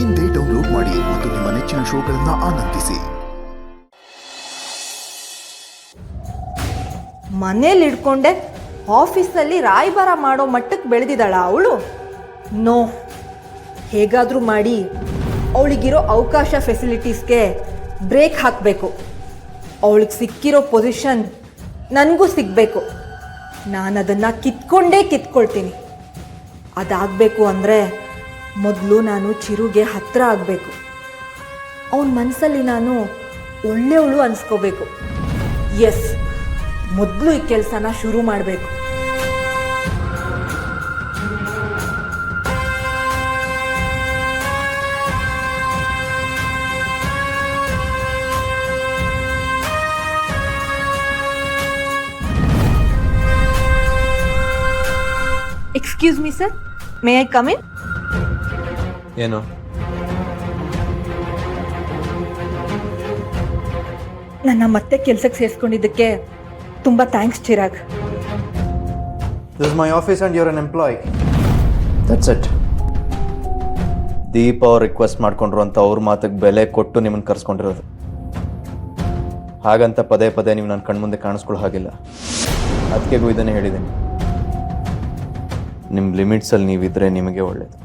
ಇಂದೇ ಡೌನ್ಲೋಡ್ ಮಾಡಿ ಮತ್ತು ನಿಮ್ಮ ನೆಚ್ಚಿನ ಶೋಗಳನ್ನು ಆನಂದಿಸಿ. ಮನೇಲಿ ಇಟ್ಕೊಂಡೆ ಆಫೀಸಲ್ಲಿ ರಾಯಭಾರ ಮಾಡೋ ಮಟ್ಟಕ್ಕೆ ಬೆಳೆದಿದ್ದಾಳ ಅವಳು. ನೋ, ಹೇಗಾದರೂ ಮಾಡಿ ಅವಳಿಗಿರೋ ಅವಕಾಶ ಫೆಸಿಲಿಟೀಸ್ಗೆ ಬ್ರೇಕ್ ಹಾಕಬೇಕು. ಅವಳಿಗೆ ಸಿಕ್ಕಿರೋ ಪೊಸಿಷನ್ ನನಗೂ ಸಿಗಬೇಕು. ನಾನು ಅದನ್ನು ಕಿತ್ಕೊಳ್ತೀನಿ. ಅದಾಗಬೇಕು ಅಂದರೆ ಮೊದಲು ನಾನು ಚಿರುಗೆ ಹತ್ತಿರ ಆಗಬೇಕು. ಅವನ ಮನಸ್ಸಲ್ಲಿ ನಾನು ಒಳ್ಳೆಯವಳು ಅನಿಸ್ಕೋಬೇಕು. ಎಸ್, ಮೊದಲು ಈ ಕೆಲಸನ ಶುರು ಮಾಡಬೇಕು. Excuse me sir, may I come in? ಏನು? ನನ್ನ ಮತ್ತೆ ಕೆಲಸಕ್ಕೆ ಸೇರಿಸ್ಕೊಂಡಿದ್ದಕ್ಕೆ ತುಂಬ thanks Chirag. This is my office and you're an employee. That's it. ದೀಪ ಅವ್ರು ರಿಕ್ವೆಸ್ಟ್ ಮಾಡ್ಕೊಂಡ್ರು ಅಂತ ಅವ್ರ ಮಾತಿಗೆ ಬೆಲೆ ಕೊಟ್ಟು ನಿಮ್ಮನ್ನು ಕರ್ಸ್ಕೊಂಡಿರೋದು. ಹಾಗಂತ ಪದೇ ಪದೇ ನೀವು ನನ್ನ ಕಣ್ಮುಂದೆ ಕಾಣಿಸ್ಕೊಳ್ಳೋ ಹಾಗಿಲ್ಲ. ಅದಕ್ಕೆಗೂ ಇದನ್ನೇ ಹೇಳಿದ್ದೀನಿ, ನಿಮ್ಮ ಲಿಮಿಟ್ಸಲ್ಲಿ ನೀವಿದ್ರೆ ನಿಮಗೆ ಒಳ್ಳೆಯದು.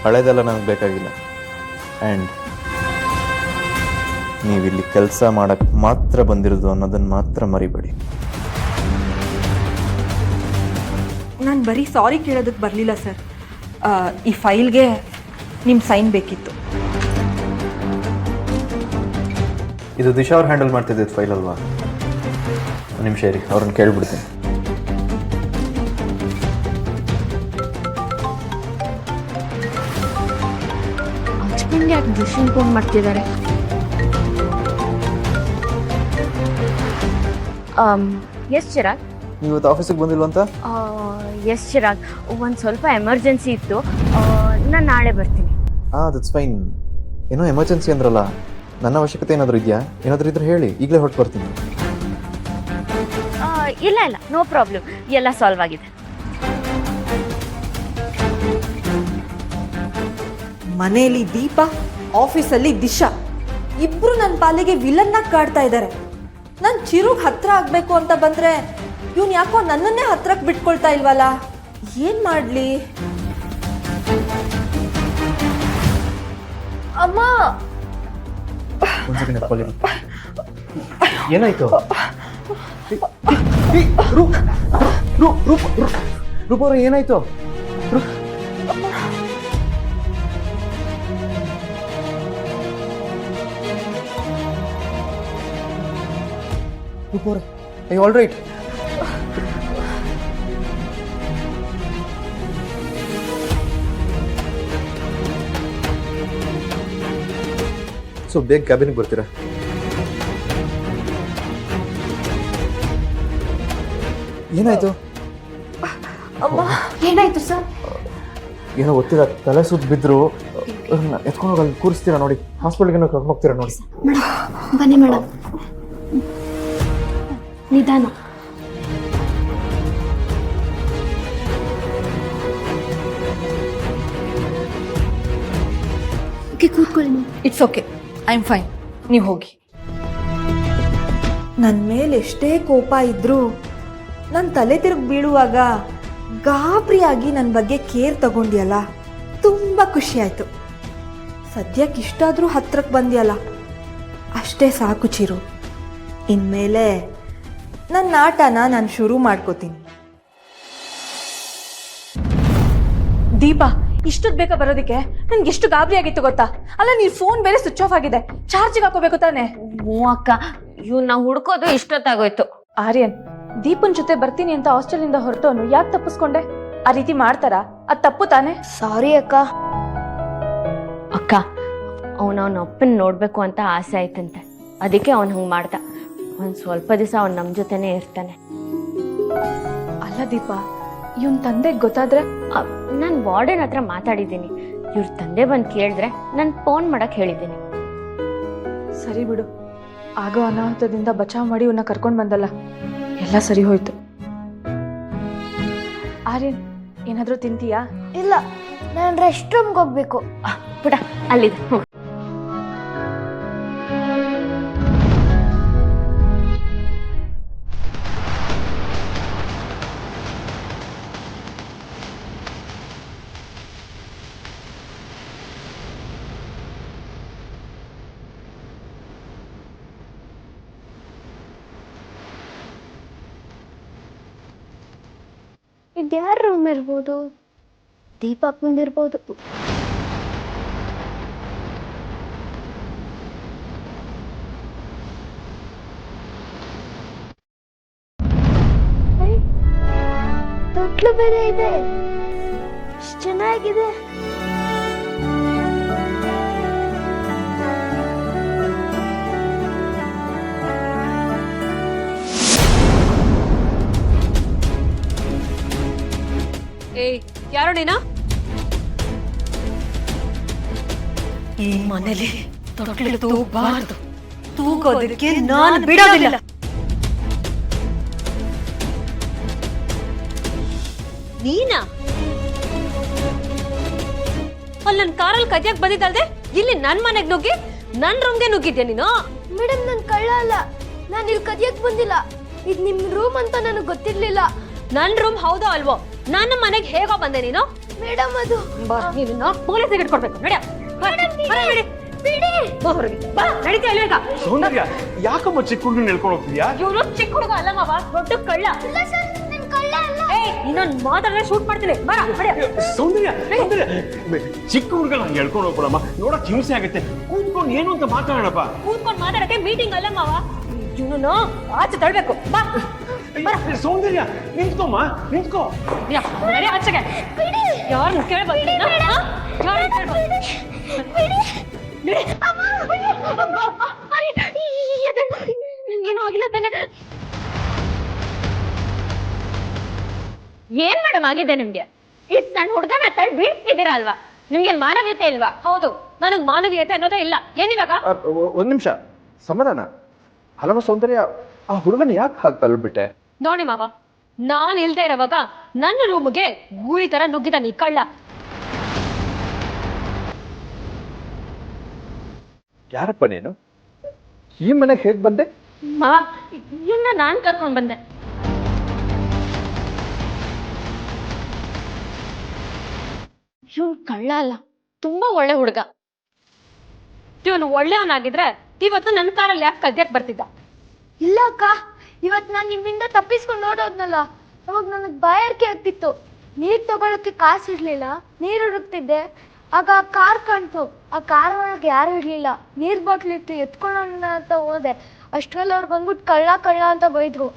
ಹಳೇದೆಲ್ಲ ನನಗೆ ಬೇಕಾಗಿಲ್ಲ. ಆ್ಯಂಡ್ ನೀವಿಲ್ಲಿ ಕೆಲಸ ಮಾಡೋಕ್ಕೆ ಮಾತ್ರ ಬಂದಿರೋದು ಅನ್ನೋದನ್ನು ಮಾತ್ರ ಮರಿಬೇಡಿ. ನಾನು ಬರೀ ಸಾರಿ ಕೇಳೋದಕ್ಕೆ ಬರಲಿಲ್ಲ ಸರ್. ಈ ಫೈಲ್ಗೆ ನಿಮ್ಮ ಸೈನ್ ಬೇಕಿತ್ತು. ಇದು ದಿಶಾ ಅವ್ರು ಹ್ಯಾಂಡಲ್ ಮಾಡ್ತಿದ್ದಿದ್ದು ಫೈಲ್ ಅಲ್ವಾ? ಒಂದು ನಿಮಿಷ ಇರಿ, ಅವ್ರನ್ನ ಕೇಳಿಬಿಡ್ತೀನಿ. ಯಾಕೆ ದಿಶನ್ ಫೋನ್ ಮಾಡ್ತಿದ್ದಾರೆ? ಎಸ್ ಚಿರಾಗ್. ನೀವು ಇವತ್ತು ಆಫೀಸಿಗೆ ಬಂದಿಲ್ವ ಅಂತ? ಎಸ್ ಚಿರಾಗ್, ಒಂದು ಸ್ವಲ್ಪ ಎಮರ್ಜೆನ್ಸಿ ಇತ್ತು. ನಾನು ನಾಳೆ ಬರ್ತೀನಿ. That's fine. ಏನೋ ಎಮರ್ಜೆನ್ಸಿ ಅಂದ್ರಲ್ಲ, ನನ್ನ ಅವಶ್ಯಕತೆ ಏನಾದರೂ ಇದೆಯಾ? ಏನಾದರೂ ಇದ್ರೆ ಹೇಳಿ, ಈಗಲೇ ಹೊರಟು ಬರ್ತೀನಿ. ಇಲ್ಲ ಇಲ್ಲ, ನೋ ಪ್ರಾಬ್ಲಮ್, ಎಲ್ಲ ಸಾಲ್ವ್ ಆಗಿದೆ. ಮನೆಯಲ್ಲಿ ದೀಪ, ಆಫೀಸಲ್ಲಿ ದಿಶಾ, ಇಬ್ರು ನನ್ನ ಪಾಲಿಗೆ ವಿಲನ್ನಾಗಿ ಕಾಡ್ತಾ ಇದ್ದಾರೆ. ನಾನು ಚಿರುಗ್ ಹತ್ರ ಆಗಬೇಕು ಅಂತ ಬಂದರೆ ಇವನು ಯಾಕೋ ನನ್ನನ್ನೇ ಹತ್ರಕ್ಕೆ ಬಿಟ್ಕೊಳ್ತಾ ಇಲ್ವಲ್ಲ? ಏನು ಮಾಡಲಿ? ಅಮ್ಮ, ಏನಾಯ್ತು? ರೂಪ ಅವ್ರ ಏನಾಯ್ತು? Are you all right? So ಬೇಗ ಕ್ಯಾಬಿನ್ಗೆ ಬರ್ತೀರಾ? ಏನಾಯ್ತು? ಏನಾಯ್ತು ಸರ್? ಏನೋ ಗೊತ್ತಿಲ್ಲ, ತಲೆ ಸುತ್ತ ಬಿದ್ರು. ಎತ್ಕೊಂಡು ಹೋಗಿ ಅಲ್ಲಿ ಕೂರಿಸ್ತೀರಾ ನೋಡಿ, ಹಾಸ್ಪಿಟಲ್ಗೆ ಕರ್ಕೊಂಡು ಹೋಗ್ತೀರಾ ನೋಡಿ. ಬನ್ನಿ ಮೇಡಮ್, ನಿಧಾನ. ಓಕೆ, ಕೂತ್ಕೊಳ್ಳಿ. It's okay, I am fine. ನೀವು ಹೋಗಿ. ನನ್ನ ಮೇಲೆ ಎಷ್ಟೇ ಕೋಪ ಇದ್ದರೂ ನನ್ನ ತಲೆ ತಿರುಗಿ ಬೀಳುವಾಗ ಗಾಬರಿಯಾಗಿ ನನ್ನ ಬಗ್ಗೆ ಕೇರ್ ತಗೊಂಡಿಯಲ್ಲ, ತುಂಬ ಖುಷಿ ಆಯಿತು. ಸದ್ಯಕ್ಕೆ ಇಷ್ಟಾದರೂ ಹತ್ರಕ್ಕೆ ಬಂದಿಯಲ್ಲ, ಅಷ್ಟೇ ಸಾಕು ಚಿರು. ಇನ್ಮೇಲೆ ನನ್ನ ಆಟನ ನಾನು ಶುರು ಮಾಡ್ಕೋತೀನಿ. ದೀಪಾ, ಇಷ್ಟೊತ್ತು ಬೇಕಾ ಬರೋದಕ್ಕೆ? ನನ್ಗೆ ಎಷ್ಟು ಗಾಬರಿ ಆಗಿತ್ತು ಗೊತ್ತಾ? ಅಲ್ಲ, ನೀನು ಫೋನ್ ಬೇರೆ ಸ್ವಿಚ್ ಆಫ್ ಆಗಿದೆ, ಚಾರ್ಜಿಗೆ ಹಾಕೋಬೇಕು ತಾನೆ? ಹ್ಞೂ ಅಕ್ಕ, ಇವ್ನ ಹುಡ್ಕೋದು ಇಷ್ಟೊತ್ತಾಗೋಯ್ತು. ಆರ್ಯನ್, ದೀಪನ್ ಜೊತೆ ಬರ್ತೀನಿ ಅಂತ ಹಾಸ್ಟೆಲಿಂದ ಹೊರಟೋನು ಯಾಕೆ ತಪ್ಪಿಸ್ಕೊಂಡೆ? ಆ ರೀತಿ ಮಾಡ್ತಾರಾ? ಅದು ತಪ್ಪು ತಾನೆ? ಸಾರಿ ಅಕ್ಕ. ಅಕ್ಕ, ಅವನ ಅಪ್ಪನ ನೋಡ್ಬೇಕು ಅಂತ ಆಸೆ ಆಯ್ತಂತೆ, ಅದಕ್ಕೆ ಅವನು ಹಂಗೆ ಮಾಡ್ದ. ಒಂದು ಸ್ವಲ್ಪ ದಿವಸ ಅವ್ನು ನಮ್ಮ ಜೊತೆನೇ ಇರ್ತಾನೆ. ಅಲ್ಲ ದೀಪ, ಇವನ್ ತಂದೆಗೆ ಗೊತ್ತಾದ್ರೆ? ನಾನು ವಾರ್ಡನ್ ಹತ್ರ ಮಾತಾಡಿದ್ದೀನಿ. ಇವ್ರ ತಂದೆ ಬಂದು ಕೇಳಿದ್ರೆ ನಾನು ಫೋನ್ ಮಾಡಕ್ಕೆ ಹೇಳಿದ್ದೀನಿ. ಸರಿ ಬಿಡು, ಆಗೋ ಅನಾಹುತದಿಂದ ಬಚಾವ್ ಮಾಡಿ ಇವನ್ನ ಕರ್ಕೊಂಡು ಬಂದಲ್ಲ, ಎಲ್ಲ ಸರಿ ಹೋಯ್ತು. ಆರ್ಯನ್, ಏನಾದರೂ ತಿಂತೀಯಾ? ಇಲ್ಲ, ನಾನು ರೆಸ್ಟ್ ರೂಮ್ಗೆ ಹೋಗ್ಬೇಕು. ಪುಟ ಅಲ್ಲಿದೆ ಹೋಗು. ಇದ್ಯಾರ ರೂಮ್ ಇರ್ಬೋದು? ದೀಪಕ್ ಬಂದಿರ್ಬೋದು. ತೊಟ್ಲು ಬೇರೆ ಇದೆ, ಎಷ್ಟು ಚೆನ್ನಾಗಿದೆ. ಏಯ್ ಯಾರೋ ನೀನು? ಈ ಮನೇಲಿ ತೊಟ್ಲು ತೂಗಬಾರ್ದು. ತೂಗೋದಕ್ಕೆ ನಾನು ಬಿಡೋದಿಲ್ಲ. ನೀನಾ? ಅಲ್ಲಿ ನನ್ನ ಕಾರಲ್ಲಿ ಕದಿಯಕ್ ಬಂದಿದ್ದಲ್ದೆ ಇಲ್ಲಿ ನನ್ ಮನೆಗ್ ನುಗ್ಗಿ ನನ್ ರೂಮ್ಗೆ ನುಗ್ಗಿದ್ಯಾ ನೀನು? ಮೇಡಮ್, ನನ್ ಕಳ್ಳ ಅಲ್ಲ, ನಾನು ಇಲ್ಲಿ ಕದಿಯಕ್ ಬಂದಿಲ್ಲ. ಇದು ನಿಮ್ ರೂಮ್ ಅಂತ ನನಗೆ ಗೊತ್ತಿರ್ಲಿಲ್ಲ. ನನ್ ರೂಮ್ ಹೌದೋ ಅಲ್ವೋ? ನನ್ನ ಮನೆಗೆ ಹೇಗೋ ಬಂದೆ ನೀನು? ಮೇಡಮ್, ಅದು ನೀನು ಪೊಲೀಸಿಗೆ ಇಟ್ಕೊಡ್ಬೇಕು. ನಡ್ಯಾ ನಡೀತಿ ಅಲ್ಲಿ ಈಗ. ಸೌಂದರ್ಯ, ಯಾಕಮ್ಮ ಚಿಕ್ಕ ಹುಡುಗನ ಹೇಳ್ಕೊಂಡು ಹೋಗ್ತಿದ್ಯಾ? ಇವ್ರು ಚಿಕ್ಕ ಹುಡುಗ ಅಲ್ಲ ಮಾವ, ದೊಡ್ಡ ಕಳ್ಳ. ಇನ್ನೊಂದು ಮಾತಾಡಿದ್ರೆ ಶೂಟ್ ಮಾಡ್ತೀನಿ. ಸೌಂದರ್ಯ, ಸೌಂದರ್ಯ, ಚಿಕ್ಕ ಹುಡುಗ ನಂಗೆ ಹೇಳ್ಕೊಂಡು ಹೋಗ್ಬಿಡಮ್ಮ. ನೋಡಕ್ ಹಿಂಸೆ ಆಗುತ್ತೆ. ಕೂತ್ಕೊಂಡು ಏನು ಅಂತ ಮಾತಾಡೋಣಪ್ಪ. ಕೂತ್ಕೊಂಡು ಮಾತಾಡಕ್ಕೆ ಮೀಟಿಂಗ್ ಅಲ್ಲ ಮಾವ. ಇವನು ಆಚೆ ತಳ್ಬೇಕು. ಬಾ ಸೌಂದರ್ಯ, ನಿಂತ್ಕೊಮ್ಮ, ನಿಂತ್ಕೋ. ಆಚೆಗೆ ಯಾರನ್ನ ಕೇಳ್ಬೇಕು? ಏನೂ ಆಗಿಲ್ಲ ತಾನೆ? ಏನ್ ಮೇಡಮ್ ಆಗಿದೆ ನಿಮ್ಗೆ? ಇಷ್ಟು ಸಣ್ಣ ಹುಡುಗನ ತಳ್ಳಿ ಬೀಳ್ತಿದ್ದೀರಾ ಅಲ್ವಾ? ನಿಮ್ಗೆ ಮಾನವೀಯತೆ ಇಲ್ವಾ? ಹೌದು, ನನಗ್ ಮಾನವೀಯತೆ ಅನ್ನೋದೇ ಇಲ್ಲ. ಏನಿವಾಗ? ಒಂದು ನಿಮಿಷ ಸಮಾಧಾನ. ಅಲ್ಲಮ್ಮ ಸೌಂದರ್ಯ, ಆ ಹುಡುಗನ ಯಾಕೆ ಹಾಗೆ ತಳ್ಬಿಟ್ಟೆ? ನೋಡಿ ಮಾವ, ನಾನ್ ಇಲ್ದೇ ಇರೋವಾಗ ನನ್ನ ರೂಮ್ಗೆ ಗೂಳಿ ತರ ನುಗ್ಗಿದ ನೀ ಕಳ್ಳ. ಯಾರಪ್ಪ ನೀನು? ಈ ಮನೆಗೆ ಹೇಗೆ ಬಂದೆ? ಮಾವ, ಇವನ್ನ ನಾನ್ ಕರ್ಕೊಂಡ್ ಬಂದೆ. ಇವ್ನು ಕಳ್ಳ ಅಲ್ಲ, ತುಂಬಾ ಒಳ್ಳೆ ಹುಡುಗ. ಇವನು ಒಳ್ಳೆಯವನಾಗಿದ್ರೆ ಇವತ್ತು ನನ್ನ ಕಾರಲ್ಲಿ ಯಾಕೆ ಕದ್ಯಕ್ ಬರ್ತಿದ್ದ? ಇಲ್ಲ ಅಕ್ಕ, ಇವತ್ತು ನಾನು ನಿಮ್ಮಿಂದ ತಪ್ಪಿಸ್ಕೊಂಡು ನೋಡೋದ್ನಲ್ಲ, ಅವಾಗ ನನಗೆ ಬಾಯಾರಿಕೆ ಆಗ್ತಿತ್ತು. ನೀರು ತಗೊಳಕ್ಕೆ ಕಾಸು ಇರ್ಲಿಲ್ಲ, ನೀರು ಹುಡುಕ್ತಿದ್ದೆ. ಆಗ ಆ ಕಾರ್ ಕಾಣ್ತು. ಆ ಕಾರ್ ಒಳಗೆ ಯಾರು ಇರ್ಲಿಲ್ಲ, ನೀರ್ ಬಾಟ್ಲ್ ಇತ್ತು, ಎತ್ಕೊಳ್ಳೋಣ ಅಂತ ಹೋದೆ. ಅಷ್ಟ್ರಲ್ಲಿ ಅವ್ರು ಬಂದ್ಬಿಟ್ಟು ಕಳ್ಳ ಕಳ್ಳ ಅಂತ ಬೈದ್ರು.